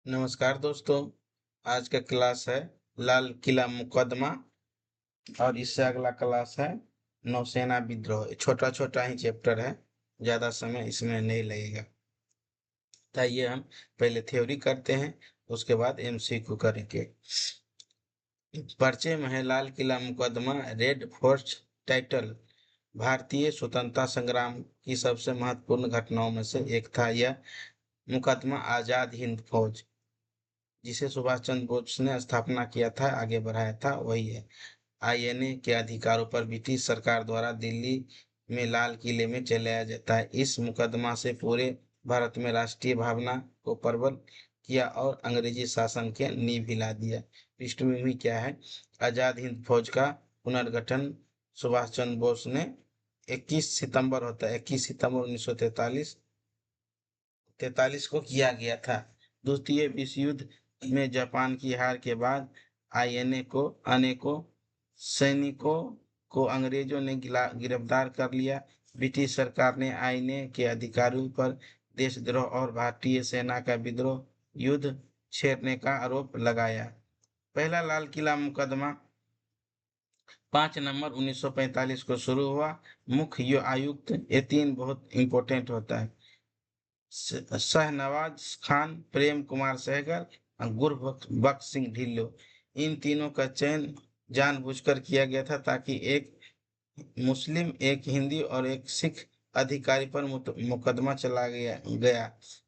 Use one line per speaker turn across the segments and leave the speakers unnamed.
नमस्कार दोस्तों। आज का क्लास है लाल किला मुकदमा और इससे अगला क्लास है नौसेना विद्रोह। छोटा छोटा ही चैप्टर है, ज़्यादा समय इसमें नहीं लगेगा। तो आइए हम पहले थ्योरी करते हैं, उसके बाद एमसीक्यू करेंगे। परिचय में है लाल किला मुकदमा रेड फोर्ट टाइटल भारतीय स्वतंत्रता संग्राम की सबसे महत्वपूर्ण घटनाओं में से एक था। यह मुकदमा आजाद हिंद फौज जिसे सुभाष चंद्र बोस ने स्थापना किया था, आगे बढ़ाया था, वही है। आईएनए के अधिकारों पर ब्रिटिश सरकार द्वारा दिल्ली में लाल किले में चलाया जाता है। इस मुकदमा से पूरे भारत में राष्ट्रीय भावना को प्रबल किया और अंग्रेजी शासन के नींव हिला दिया। पृष्ठभूमि क्या है? आजाद हिंद फौज का पुनर्गठन सुभाष चंद्र बोस ने 21 सितंबर 1943 को किया गया था। द्वितीय विश्व युद्ध में जापान की हार के बाद आईएनए को अनेकों सैनिकों को अंग्रेजों ने गिरफ्तार कर लिया। ब्रिटिश सरकार ने आईएनए के अधिकारियों पर देशद्रोह और भारतीय सेना का विद्रोह युद्ध छेड़ने का आरोप लगाया। पहला लाल किला मुकदमा 5 नवंबर 1945 को शुरू हुआ। मुख्य आयुक्त, ये तीन बहुत इंपॉर्टेंट होता है, शहनवाज खान, प्रेम कुमार सहगल और गुरबख्श सिंह ढिल्लो। इन तीनों का चयन जानबूझकर किया गया था ताकि एक मुस्लिम, एक हिंदी और एक सिख अधिकारी पर मुकदमा चला गया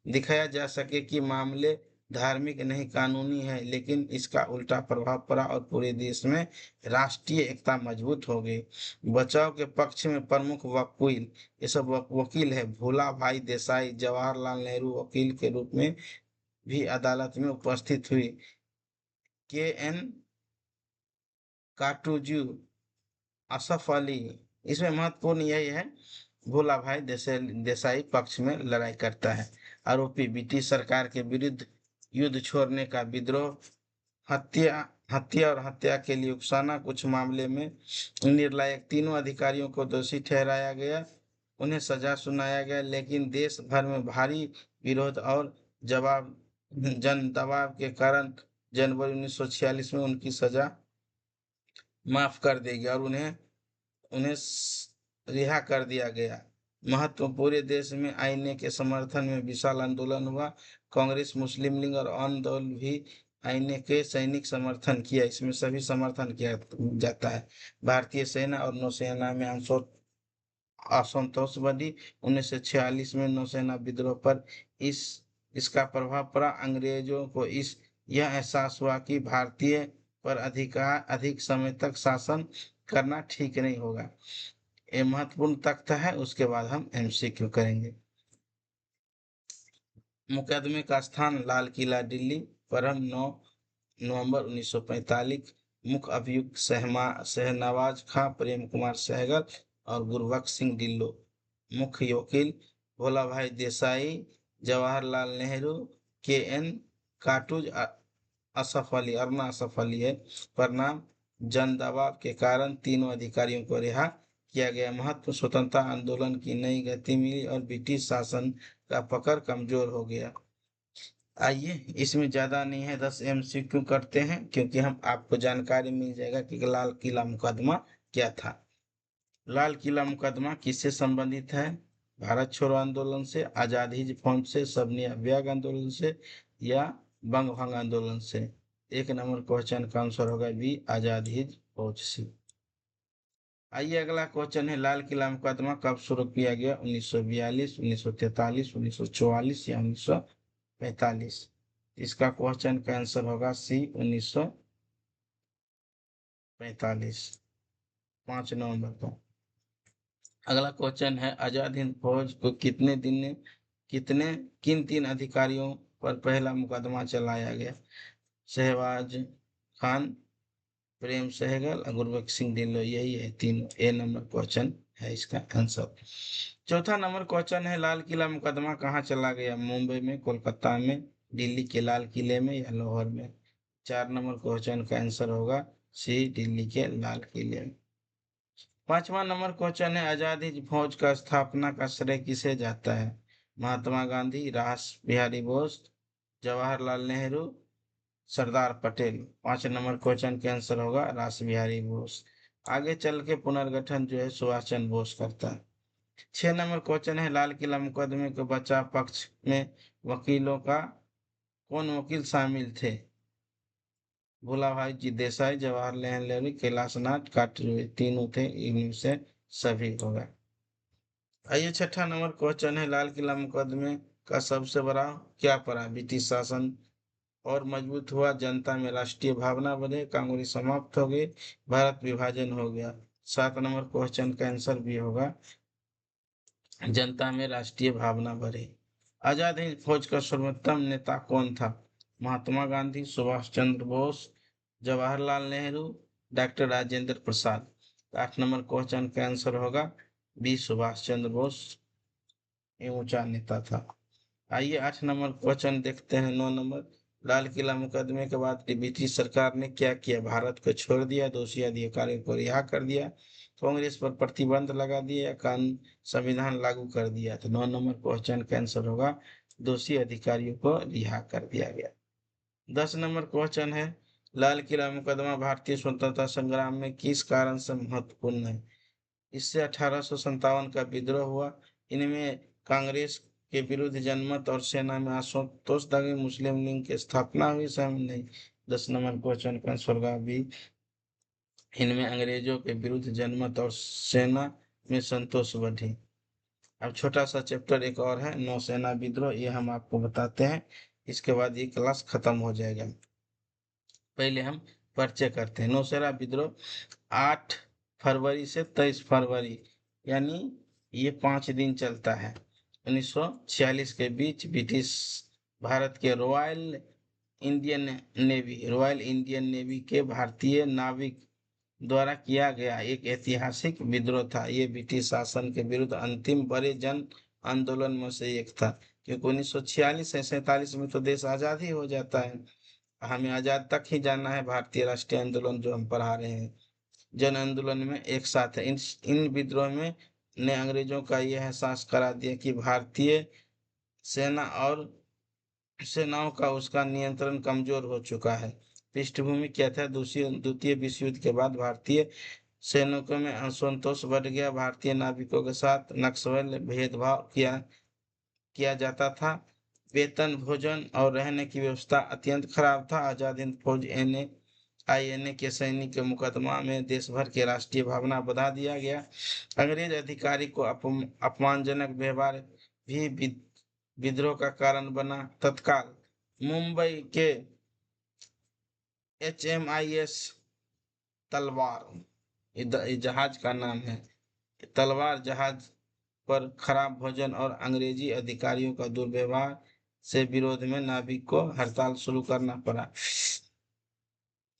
दिखाया जा सके कि मामले धार्मिक नहीं कानूनी है, लेकिन इसका उल्टा प्रभाव पड़ा और पूरे देश में राष्ट्रीय एकता मजबूत हो गई। बचाव के पक्ष में प्रमुख वकील, ये सब वकील है, भोला भाई देसाई जवाहरलाल नेहरू वकील के रूप में भी अदालत में उपस्थित हुई। के एन काटूजू, असफ अली। इसमें महत्वपूर्ण यही है, भोला भाई देसाई पक्ष में लड़ाई करता है। आरोपी ब्रिटिश सरकार के विरुद्ध युद्ध छोड़ने का विद्रोह, हत्या हत्या और हत्या के लिए उकसाना। कुछ मामले में निर्णायक तीनों अधिकारियों को दोषी ठहराया गया, उन्हें सजा सुनाया गया, लेकिन देश भर में भारी विरोध और जवाब जन दबाव के कारण जनवरी 1946 में उनकी सजा माफ कर देगी और उन्हें उन्हें रिहा कर दिया गया। महत्व, पूरे देश में आईएनए के समर्थन में विशाल आंदोलन हुआ। कांग्रेस, मुस्लिम लीग और अन्य दल भी आईएनए के सैनिक समर्थन किया, इसमें सभी समर्थन किया जाता है। भारतीय सेना और नौसेना में असंतोष बढ़ी। 1946 में नौसेना विद्रोह पर इस इसका प्रभाव पड़ा। अंग्रेजों को यह एहसास हुआ कि भारतीय पर अधिक समय तक शासन करना ठीक नहीं होगा। ये महत्वपूर्ण तथ्य है, उसके बाद हम एमसीक्यू करेंगे। मुकदमे का स्थान लाल किला दिल्ली, प्रारंभ 9 नवंबर 1945। मुख्य अभियुक्त शहनवाज खां, प्रेम कुमार सहगल और गुरबख्श सिंह ढिल्लो। मुख्य वकील भोला भाई देसाई, जवाहरलाल नेहरू, के एन काटूज, असफ अली, अरुणा असफ अली है। परिणाम, जन दबाव के कारण तीनों अधिकारियों को रिहा किया गया। महत्व, स्वतंत्रता आंदोलन की नई गति मिली और ब्रिटिश शासन का पकड़ कमजोर हो गया। आइए, इसमें ज्यादा नहीं है, 10 एमसीक्यू करते हैं, क्योंकि हम आपको जानकारी मिल जाएगा कि लाल किला मुकदमा क्या था। लाल किला मुकदमा किससे संबंधित है? भारत छोड़ो आंदोलन से, आजाद हिंद फौज से, सबने अभ्याग आंदोलन से या बंग भंग आंदोलन से? 1 नंबर क्वेश्चन का आंसर होगा बी, आजाद हिंद फौज से। आइए, अगला क्वेश्चन है, लाल किला मुकदमा कब शुरू किया गया? 1942, 1943, 1944 या 1945? इसका क्वेश्चन का आंसर होगा सी, 1945, 5 नवंबर को। अगला क्वेश्चन है, आजाद हिंद फौज को कितने किन तीन अधिकारियों पर पहला मुकदमा चलाया गया? शहबाज खान, प्रेम सहगल और गुरबख्श सिंह ढिल्लो, यही है तीन। नंबर क्वेश्चन है इसका आंसर। चौथा नंबर क्वेश्चन है, लाल किला मुकदमा कहाँ चला गया? मुंबई में, कोलकाता में, दिल्ली के लाल किले में या लाहौर में? 4 नंबर क्वेश्चन का आंसर होगा सी, दिल्ली के लाल किले में। 5वां नंबर क्वेश्चन है, आजाद हिंद फौज का स्थापना का श्रेय किसे जाता है? महात्मा गांधी, रास बिहारी बोस, जवाहरलाल नेहरू, सरदार पटेल। 5 नंबर क्वेश्चन के आंसर होगा रास बिहारी बोस। आगे चल के पुनर्गठन जो है सुभाष चंद्र बोस करता है। 6 नंबर क्वेश्चन है, लाल किला मुकदमे के बचाव पक्ष में वकीलों का कौन वकील शामिल थे? भोला भाई जी देसाई, जवाहरलाल नेहरू, कैलाशनाथ काटजू, तीनों थे, इनमें से सभी होगा। आइए 6ठा नंबर क्वेश्चन है, लाल किला मुकदमे का सबसे बड़ा क्या पड़ा? ब्रिटिश शासन और मजबूत हुआ, जनता में राष्ट्रीय भावना बढ़े, कांग्रेस समाप्त हो गई, भारत विभाजन हो गया। 7 नंबर क्वेश्चन का आंसर भी होगा जनता में राष्ट्रीय भावना बढ़े। आजाद हिंद फौज का सर्वोत्तम नेता कौन था? Mahatma Gandhi, Subhash Chandra Bose, Jawaharlal Nehru, doctor Rajendra Prasad. 8 number question का आंसर होगा बी, सुभाष चंद्र बोस। ये ऊंचा नेता था। आइए 8 नंबर क्वेश्चन देखते हैं। 9 नंबर, लाल किला मुकदमे के बाद ब्रिटिश सरकार ने क्या किया? भारत को छोड़ दिया, दोषी अधिकारियों को रिहा कर दिया, कांग्रेस पर प्रतिबंध लगा दिया या कानून संविधान लागू कर दिया? तो 9 नंबर क्वेश्चन का आंसर होगा दोषी अधिकारियों को रिहा कर दिया गया। 10 नंबर क्वेश्चन है, लाल किला मुकदमा भारतीय स्वतंत्रता संग्राम में किस कारण से महत्वपूर्ण है? इससे 1857 का विद्रोह हुआ, इनमें कांग्रेस के विरुद्ध जनमत और सेना में असंतोष दंगे, मुस्लिम लीग की स्थापना हुई, शामिल नहीं। 10 नंबर क्वेश्चन का आंसर होगा बी, इनमें अंग्रेजों के विरुद्ध जनमत और सेना में संतोष बढ़ी। अब छोटा सा चैप्टर एक और है, नौसेना विद्रोह, ये हम आपको बताते हैं, इसके बाद ये क्लास खत्म हो जाएगा। पहले हम परिचय करते हैं। नौसेना विद्रोह 8 फरवरी से 23 फरवरी, यानी ये 5 दिन चलता है। 1946 के बीच ब्रिटिश भारत के रॉयल इंडियन नेवी के भारतीय नाविक द्वारा किया गया एक ऐतिहासिक विद्रोह था। ये ब्रिटिश शासन के विरुद्ध अंतिम बड़े जन आंदोलन में से एक था, क्योंकि 1946 से 47 में तो देश आजाद ही हो जाता है। हमें आजाद तक ही जाना है। भारतीय राष्ट्रीय आंदोलन जो हम पढ़ा रहे हैं, जन आंदोलन में एक साथ है। इन विद्रोह में ने अंग्रेजों का यह एहसास करा दिया कि भारतीय सेना और सेनाओं का उसका नियंत्रण कमजोर हो चुका है। पृष्ठभूमि क्या था? द्वितीय विश्व युद्ध के बाद भारतीय सैनिकों में असंतोष बढ़ गया। भारतीय नाविकों के साथ नक्सल भेदभाव किया जाता था। वेतन, भोजन और रहने की व्यवस्था अत्यंत खराब था। आजाद हिंद फौज आईएनए के सैनिक के मुकदमा में देश भर के राष्ट्रीय भावना बढ़ा दिया गया। अंग्रेज अधिकारी को अपमानजनक व्यवहार भी विद्रोह का कारण बना। तत्काल मुंबई के HMIS तलवार, ये जहाज का नाम है, तलवार जहाज पर खराब भोजन और अंग्रेजी अधिकारियों का दुर्व्यवहार से विरोध में नाविक को हड़ताल शुरू करना पड़ा।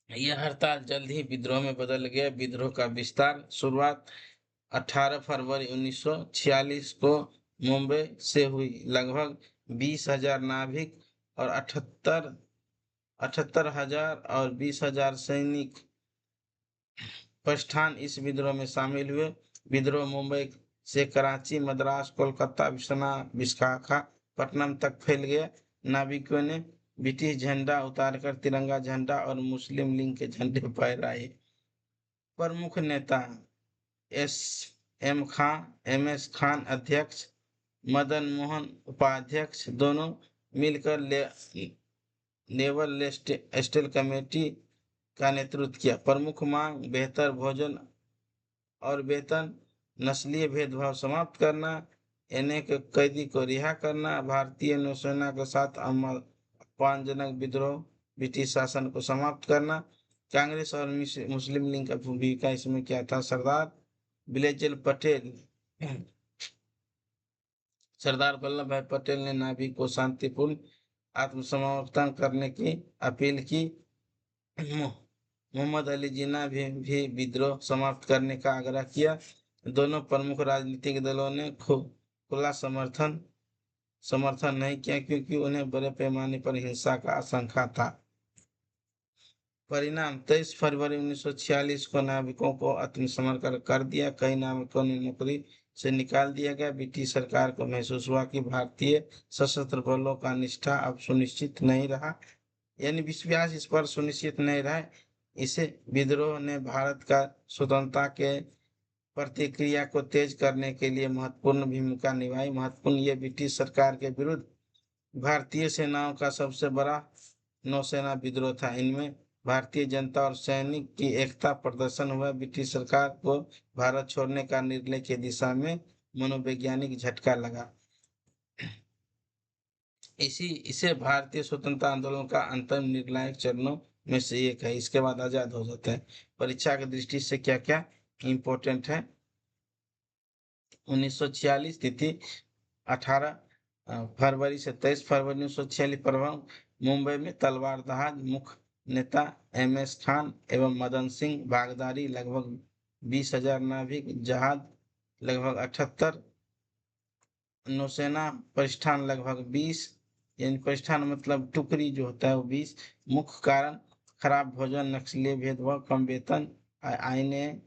यह हड़ताल जल्द ही विद्रोह में बदल गया। विद्रोह का विस्तार शुरुआत 18 फरवरी 1946 को मुंबई से हुई। लगभग 20,000 नाविक और 78,000 और 20,000 सैनिक पठान इस विद्रोह में शामिल हुए। विद्रोह मुंबई से कराची, मद्रास, कोलकाता, विशाखापट्टनम तक फैल गया। नाविकों ने ब्रिटिश झंडा उतारकर तिरंगा झंडा और मुस्लिम लीग के झंडे फहराए। प्रमुख नेता MS खान अध्यक्ष, मदन मोहन उपाध्यक्ष, दोनों मिलकर नेवल स्टील कमेटी का नेतृत्व किया। प्रमुख मांग बेहतर भोजन और वेतन, नस्लीय भेदभाव समाप्त करना, अनेक कैदी को रिहा करना, भारतीय नौसेना के साथ अपमानजनक विद्रोह, ब्रिटिश शासन को समाप्त करना। कांग्रेस और मुस्लिम लीग का भूमिका इसमें क्या था? सरदार वल्लभ भाई पटेल ने नाभिक को शांतिपूर्ण आत्मसमर्पण करने की अपील की। मोहम्मद अली जिन्ना भी विद्रोह समाप्त करने का आग्रह किया। दोनों प्रमुख राजनीतिक दलों ने खुला समर्थन नहीं किया, क्योंकि उन्हें बड़े पैमाने पर हिंसा का आशंका था। परिणाम 23 फरवरी 1946 को नाविकों को आत्मसमर्पण कर दिया। कई नाविकों ने नौकरी से निकाल दिया गया। ब्रिटिश सरकार को महसूस हुआ कि भारतीय सशस्त्र बलों का निष्ठा अब सुनिश्चित नहीं रहा, यानी विश्वास इस पर सुनिश्चित नहीं रहा। इसे विद्रोह ने भारत का स्वतंत्रता के प्रतिक्रिया को तेज करने के लिए महत्वपूर्ण भूमिका निभाई। महत्वपूर्ण ये ब्रिटिश सरकार के विरुद्ध भारतीय सेनाओं का सबसे बड़ा नौसेना विद्रोह था। इनमें भारतीय जनता और सैनिक की एकता प्रदर्शन हुआ। ब्रिटिश सरकार को भारत छोड़ने का निर्णय की दिशा में मनोवैज्ञानिक झटका लगा। इसे भारतीय स्वतंत्रता आंदोलन का अंतिम निर्णायक चरणों में से एक है। इसके बाद आजाद हो जाता है। परीक्षा की दृष्टि से क्या क्या इंपॉर्टेंट है? 1946 तिथि 18 फरवरी से 23 फरवरी 1946 प्रभाव मुंबई में तलवार जहाज मुख्य नेता MS खान एवं मदन सिंह बागदारी लगभग 20,000 नाविक जहाज लगभग 78 नौसेना परिष्ठान लगभग 20, यानी परिष्ठान मतलब टुकड़ी जो होता है वो 20। मुख्य कारण खराब भोजन, नक्सली भेदभाव, कम वेतन, आईने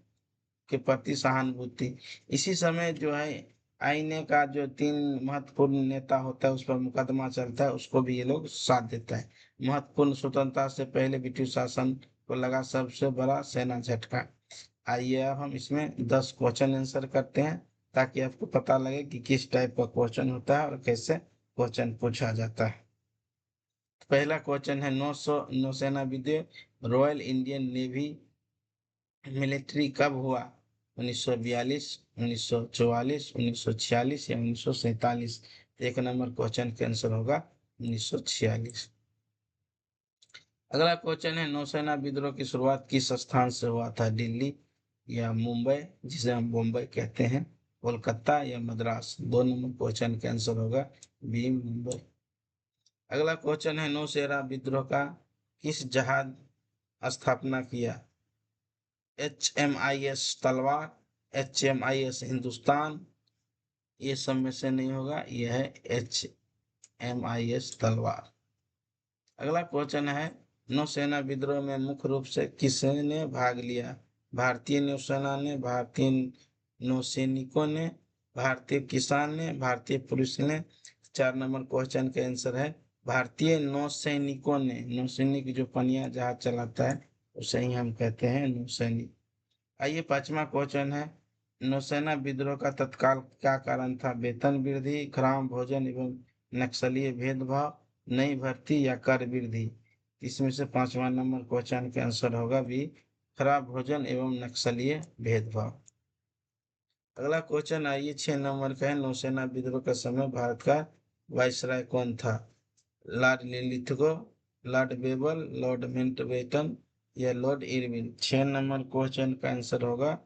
के प्रति सहानुभूति। इसी समय जो है आईने का जो 3 महत्वपूर्ण नेता होता है उस पर मुकदमा चलता है, उसको भी ये लोग साथ देता है। महत्वपूर्ण स्वतंत्रता से पहले ब्रिटिश शासन को लगा सबसे बड़ा सेना झटका। आइए अब हम इसमें 10 क्वेश्चन आंसर करते हैं ताकि आपको पता लगे कि किस टाइप का क्वेश्चन होता है और कैसे क्वेश्चन पूछा जाता है। पहला क्वेश्चन है नौसेना विद्रोह रॉयल इंडियन नेवी मिलिट्री कब हुआ? 1942, 1944, 1946 या 1947? एक नंबर क्वेश्चन का आंसर होगा 1946। अगला क्वेश्चन है नौसेना विद्रोह की शुरुआत किस स्थान से हुआ था? दिल्ली या मुंबई, जिसे हम मुंबई कहते हैं, कोलकाता या मद्रास? 2 नंबर क्वेश्चन का आंसर होगा बी, मुंबई। अगला क्वेश्चन है नौसेना विद्रोह का किस जहाज स्थापना किया? HMIS तलवार, HMIS हिंदुस्तान? ये सब में से नहीं होगा, यह है HMIS तलवार। अगला क्वेश्चन है नौसेना विद्रोह में मुख्य रूप से किसने भाग लिया? भारतीय नौसेना ने, भारतीय नौसैनिकों ने, भारतीय किसान ने, भारतीय पुलिस ने? 4 नंबर क्वेश्चन का आंसर है भारतीय नौसैनिकों ने। नौसैनिक जो पनिया जहाज चलाता है उसे ही हम कहते हैं नौसैनिक। आइए 5वां क्वेश्चन है नौसेना विद्रोह का तत्काल क्या कारण था? वेतन वृद्धि, खराब भोजन एवं नक्सलीय भेदभाव, नई भर्ती या कर वृद्धि? इसमें से 5वां नंबर क्वेश्चन का आंसर होगा भी, खराब भोजन एवं नक्सलीय भेदभाव। अगला क्वेश्चन आइए 6 नंबर का है नौसेना विद्रोह का समय भारत का वायसराय कौन था? Lord Linlithgow, Lord Wavell, Lord Mountbatten या लॉर्ड इरविन? 6 नंबर क्वेश्चन का आंसर होगा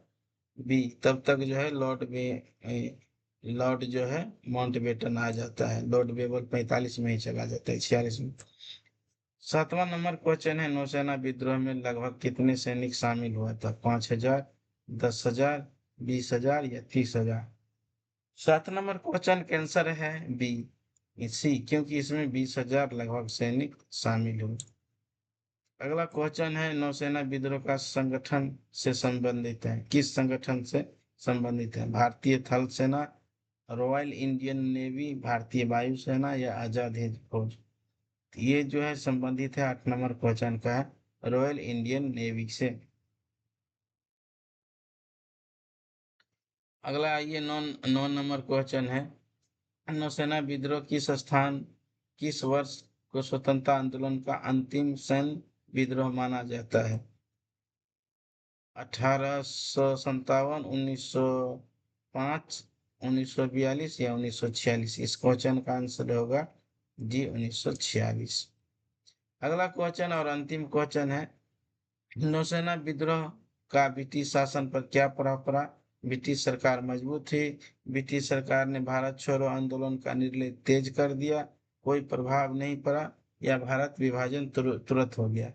बी। तब तक जो है लॉर्ड जो है माउंटबेटन आ जाता है। लॉर्ड बेबल 45 में ही चला जाता है, 46 में। 7वां नंबर क्वेश्चन है नौसेना विद्रोह में लगभग कितने सैनिक शामिल हुआ था? 5,000, 10,000, 20,000 या 30,000? 7 नंबर क्वेश्चन का आंसर है बी, सी, क्योंकि इसमें 20,000 लगभग सैनिक शामिल हुए। अगला क्वेश्चन है नौसेना विद्रोह का संगठन से संबंधित है, किस संगठन से संबंधित है? भारतीय थल सेना, रॉयल इंडियन नेवी, भारतीय वायुसेना या आजाद हिंद फौज? ये जो है संबंधित है 8 नंबर क्वेश्चन का है रॉयल इंडियन नेवी से। अगला आइए 9 नंबर क्वेश्चन है नौसेना विद्रोह किस वर्ष को स्वतंत्रता आंदोलन का अंतिम सैन्य विद्रोह माना जाता है? 1857, 1905, 1942 या 1946? इस क्वेश्चन का आंसर होगा जी, 1946। अगला क्वेश्चन और अंतिम क्वेश्चन है नौसेना विद्रोह का ब्रिटिश शासन पर क्या प्रभाव पड़ा? ब्रिटिश सरकार मजबूत थी, ब्रिटिश सरकार ने भारत छोड़ो आंदोलन का निर्णय तेज कर दिया, कोई प्रभाव नहीं पड़ा या भारत विभाजन तुरंत हो गया?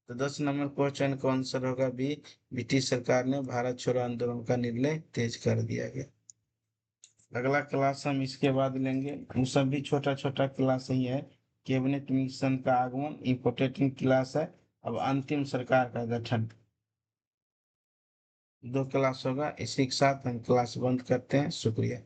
तो 10 नंबर क्वेश्चन का आंसर होगा बी, ब्रिटिश सरकार ने भारत छोड़ो आंदोलन का निर्णय तेज कर दिया गया। अगला क्लास हम इसके बाद लेंगे, वो सब भी छोटा छोटा क्लास ही है। कैबिनेट मिशन का आगमन इम्पोर्टेंट क्लास है। अब अंतिम सरकार का गठन। 2 क्लास होगा। इसी के साथ हम क्लास बंद करते हैं। शुक्रिया।